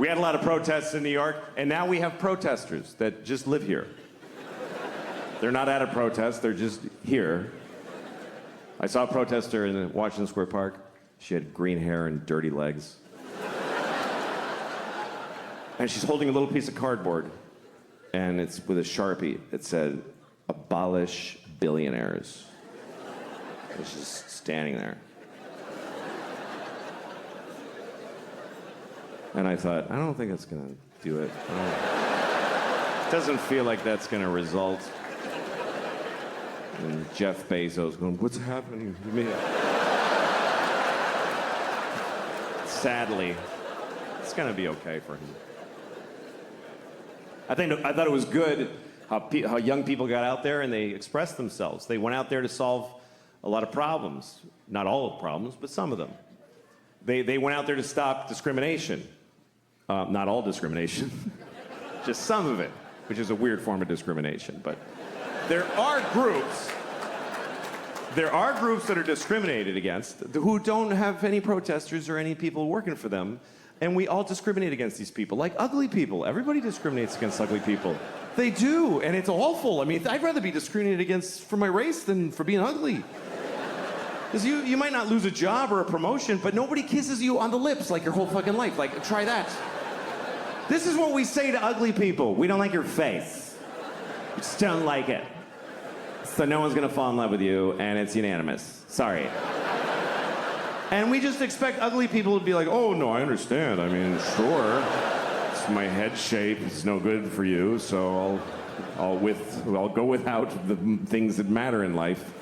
We had a lot of protests in New York, and now we have protesters that just live here. They're not at a protest, they're just here. I saw a protester in Washington Square Park. She had green hair and dirty legs. And she's holding a little piece of cardboard, and it's with a Sharpie. It said, "Abolish billionaires." And she's standing there. And I thought, I don't think it's gonna do it. It doesn't feel like that's gonna result in Jeff Bezos going, "What's happening to me?" Sadly, it's gonna be okay for him. I thought it was good how young people got out there and they expressed themselves. They went out there to solve a lot of problems. Not all of the problems, but some of them. They went out there to stop discrimination. Not all discrimination, just some of it, which is a weird form of discrimination. But there are groups that are discriminated against who don't have any protesters or any people working for them. And we all discriminate against these people, like ugly people. Everybody discriminates against ugly people. They do, and it's awful. I mean, I'd rather be discriminated against for my race than for being ugly. Because you might not lose a job or a promotion, but nobody kisses you on the lips like your whole fucking life. Like, try that. This is what we say to ugly people. We don't like your face. We just don't like it. So no one's gonna fall in love with you, and it's unanimous. Sorry. And we just expect ugly people to be like, "Oh, no, I understand. I mean, sure. It's my head shape. It's no good for you, so I'll go without the things that matter in life."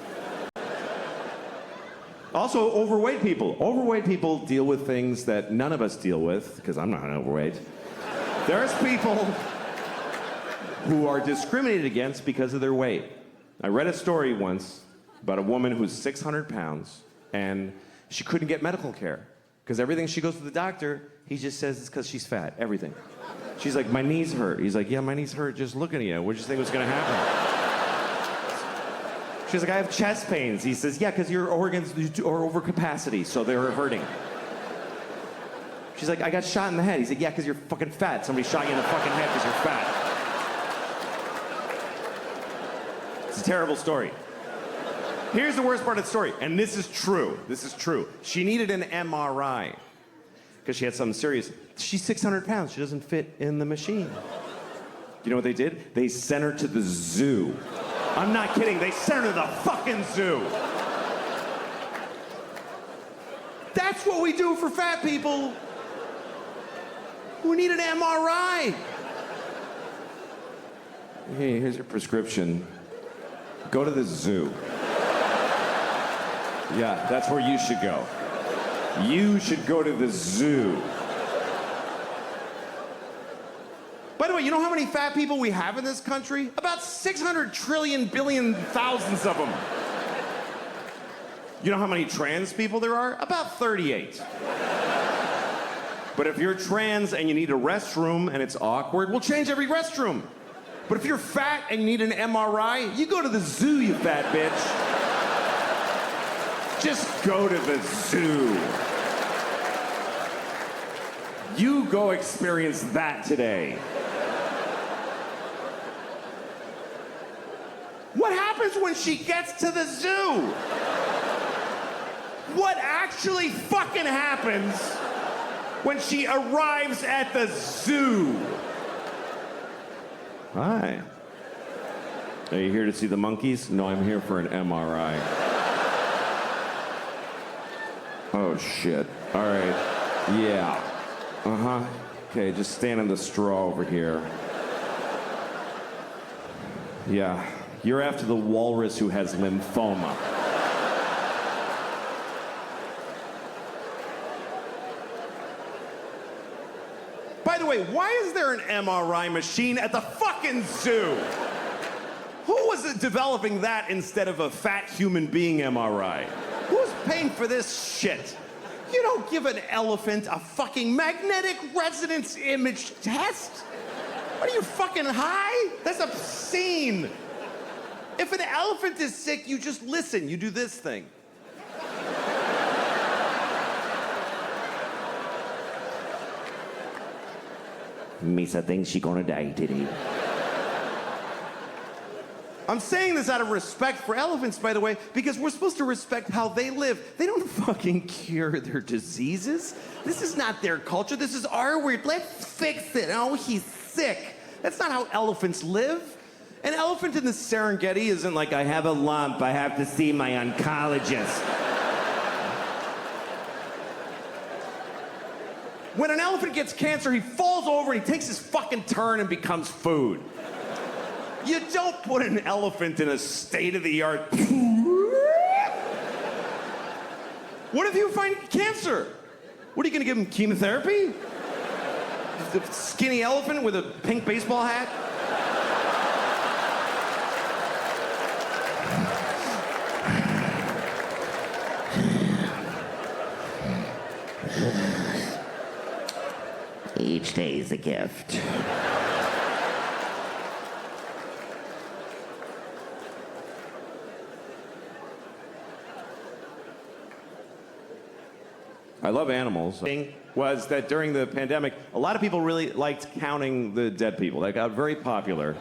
Also, overweight people. Overweight people deal with things that none of us deal with, because I'm not overweight. There's people who are discriminated against because of their weight. I read a story once about a woman who's 600 pounds, and she couldn't get medical care. Because everything she goes to the doctor, he just says it's because she's fat. Everything. She's like, "My knees hurt." He's like, "Yeah, my knees hurt just looking at you. What did you think was going to happen?" She's like, "I have chest pains." He says, "Yeah, because your organs are over capacity, so they're hurting." She's like, "I got shot in the head." He's like, "Yeah, because you're fucking fat. Somebody shot you in the fucking head because you're fat." It's a terrible story. Here's the worst part of the story, and this is true. This is true. She needed an MRI because she had something serious. She's 600 pounds. She doesn't fit in the machine. You know what they did? They sent her to the zoo. I'm not kidding. They sent her to the fucking zoo. That's what we do for fat people. We need an MRI. Hey, here's your prescription. Go to the zoo. Yeah, that's where you should go. You should go to the zoo. By the way, you know how many fat people we have in this country? About 600 trillion billion thousands of them. You know how many trans people there are? About 38. But if you're trans and you need a restroom and it's awkward, we'll change every restroom. But if you're fat and you need an MRI, you go to the zoo, you fat bitch. Just go to the zoo. You go experience that today. What happens when she gets to the zoo? What actually fucking happens when she arrives at the zoo? Hi. Are you here to see the monkeys? No, I'm here for an MRI. Oh, shit. All right. Yeah. Uh-huh. Okay, just stand on the straw over here. Yeah. You're after the walrus who has lymphoma. By the way, why is there an MRI machine at the fucking zoo? Who was developing that instead of a fat human being MRI? Who's paying for this shit? You don't give an elephant a fucking magnetic resonance image test? What are you, fucking high? That's obscene. If an elephant is sick, you just listen. You do this thing. Misa thinks she gonna die today. I'm saying this out of respect for elephants, by the way, because we're supposed to respect how they live. They don't fucking cure their diseases. This is not their culture. This is our weird. Let's fix it. Oh, he's sick. That's not how elephants live. An elephant in the Serengeti isn't like, I have a lump, I have to see my oncologist. When an elephant gets cancer, he falls over and he takes his fucking turn and becomes food. You don't put an elephant in a state-of-the-art... What if you find cancer? What, are you gonna give him chemotherapy? The skinny elephant with a pink baseball hat? Each day is a gift. I love animals. The thing was that during the pandemic, a lot of people really liked counting the dead people. That got very popular,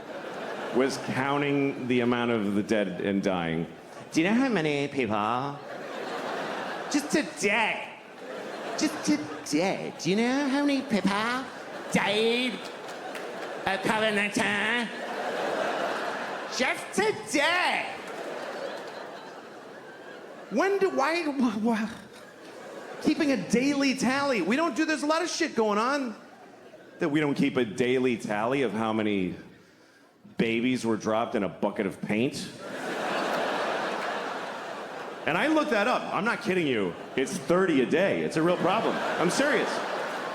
was counting the amount of the dead and dying. Do you know how many people? Just today. Just today. Do you know how many people died of COVID-19? Just today. Why? Keeping a daily tally. We don't do, there's a lot of shit going on that we don't keep a daily tally of how many babies were dropped in a bucket of paint. And I looked that up. I'm not kidding you. It's 30 a day. It's a real problem. I'm serious.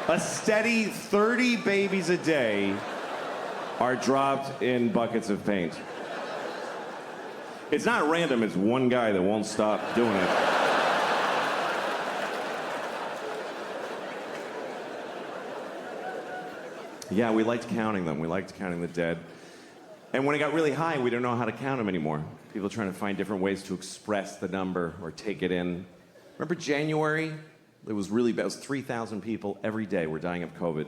A steady 30 babies a day are dropped in buckets of paint. It's not random. It's one guy that won't stop doing it. Yeah, we liked counting them. We liked counting the dead. And when it got really high, we don't know how to count them anymore. People trying to find different ways to express the number or take it in. Remember January? It was really bad. It was 3,000 people every day were dying of COVID.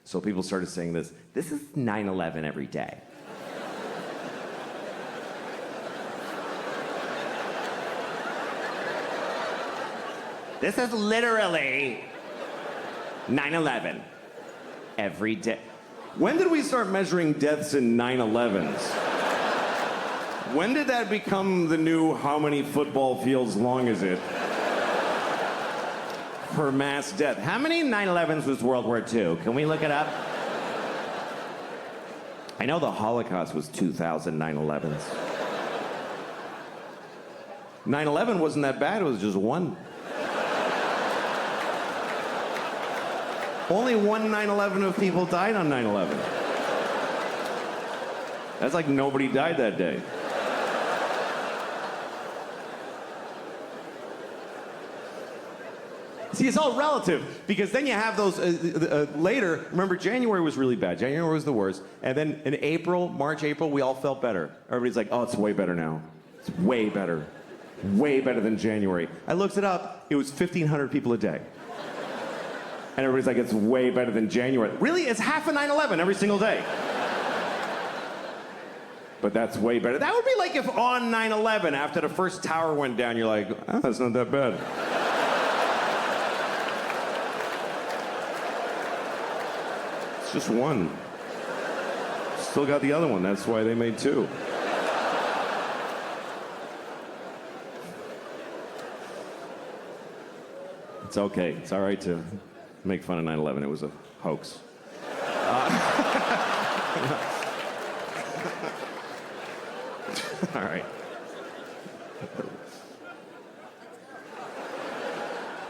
So people started saying this is 9/11 every day. This is literally 9/11 every day. When did we start measuring deaths in 9/11s? When did that become the new how many football fields long is it? Per mass death. How many 9/11s was World War II? Can we look it up? I know the Holocaust was 2,000 9/11s. 9/11 wasn't that bad, it was just one. Only one 9/11 of people died on 9/11. That's like nobody died that day. See, it's all relative, because then you have those later. Remember, January was really bad. January was the worst. And then in April, March, April, we all felt better. Everybody's like, oh, it's way better now. It's way better. Way better than January. I looked it up. It was 1,500 people a day. And everybody's like, it's way better than January. Really? It's half a 9/11 every single day. But that's way better. That would be like if on 9/11, after the first tower went down, you're like, oh, that's not that bad. It's just one. Still got the other one. That's why they made two. It's okay. It's all right to make fun of 9/11. It was a hoax. All right.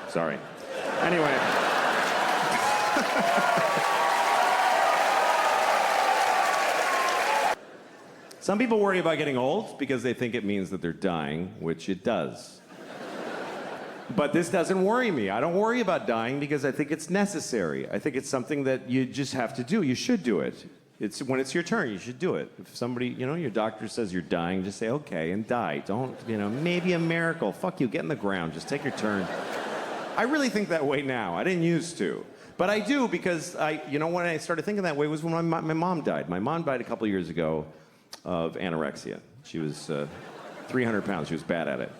Sorry. Anyway. Some people worry about getting old because they think it means that they're dying, which it does. But this doesn't worry me. I don't worry about dying because I think it's necessary. I think it's something that you just have to do. You should do it. It's when it's your turn, you should do it. If somebody, your doctor says you're dying, just say, okay, and die. Don't, maybe a miracle. Fuck you, get in the ground. Just take your turn. I really think that way now. I didn't used to. But I do because when I started thinking that way was when my mom died. My mom died a couple of years ago of anorexia. She was 300 pounds. She was bad at it.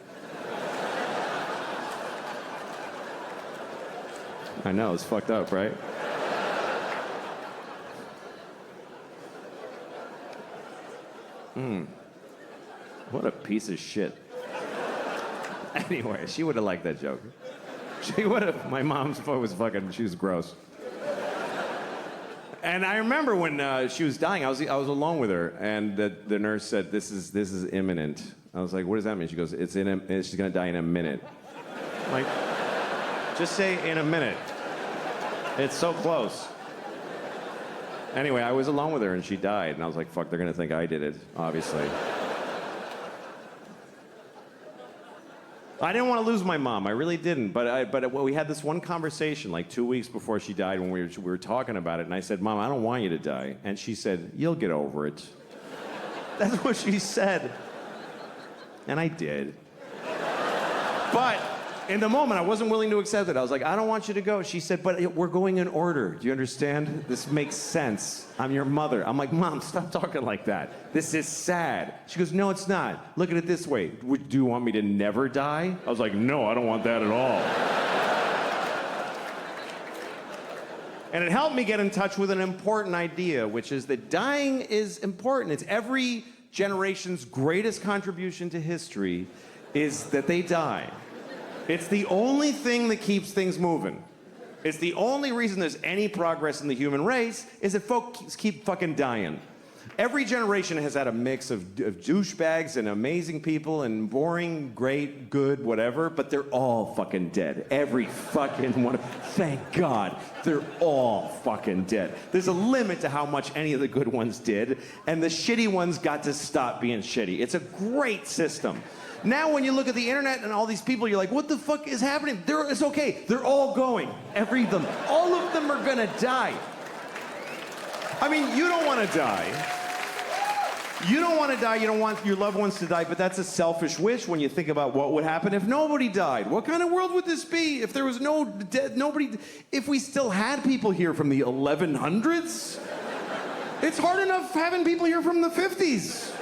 I know, it's fucked up, right? What a piece of shit. Anyway, she would have liked that joke. She would have. My mom's was fucking, she was gross. And I remember when she was dying, I was alone with her, and the nurse said, this is imminent. I was like, what does that mean? She goes, she's gonna die in a minute. I'm like, just say in a minute. It's so close. Anyway, I was alone with her and she died, and I was like, fuck, they're gonna think I did it, obviously. I didn't want to lose my mom. I really didn't. But we had this one conversation like 2 weeks before she died when we were talking about it. And I said, Mom, I don't want you to die. And she said, you'll get over it. That's what she said. And I did. But in the moment, I wasn't willing to accept it. I was like, I don't want you to go. She said, but we're going in order. Do you understand? This makes sense. I'm your mother. I'm like, Mom, stop talking like that. This is sad. She goes, no, it's not. Look at it this way. Do you want me to never die? I was like, no, I don't want that at all. And it helped me get in touch with an important idea, which is that dying is important. It's every generation's greatest contribution to history is that they die. It's the only thing that keeps things moving. It's the only reason there's any progress in the human race is that folks keep fucking dying. Every generation has had a mix of douchebags and amazing people and boring, great, good, whatever, but they're all fucking dead. Every fucking one. Thank God, they're all fucking dead. There's a limit to how much any of the good ones did, and the shitty ones got to stop being shitty. It's a great system. Now when you look at the internet and all these people, you're like, what the fuck is happening? It's okay. They're all going. All of them are gonna die. I mean, you don't want to die. You don't want to die. You don't want your loved ones to die, but that's a selfish wish when you think about what would happen if nobody died. What kind of world would this be if there was nobody, if we still had people here from the 1100s? It's hard enough having people here from the 50s.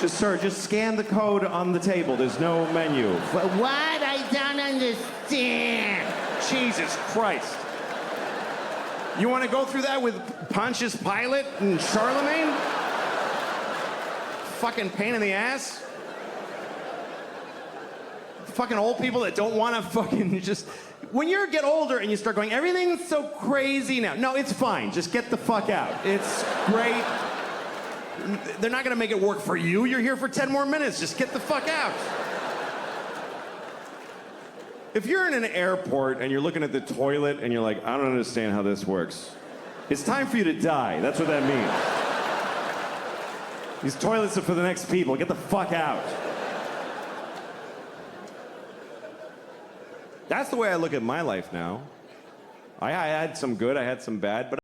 Sir, just scan the code on the table. There's no menu. What? I don't understand. Jesus Christ. You want to go through that with Pontius Pilate and Charlemagne? Fucking pain in the ass. Fucking old people that don't want to fucking just... When you get older and you start going, everything's so crazy now. No, it's fine. Just get the fuck out. It's great. They're not going to make it work for you. You're here for 10 more minutes. Just get the fuck out. If you're in an airport and you're looking at the toilet and you're like, I don't understand how this works, it's time for you to die. That's what that means. These toilets are for the next people. Get the fuck out. That's the way I look at my life now. I had some good, I had some bad, but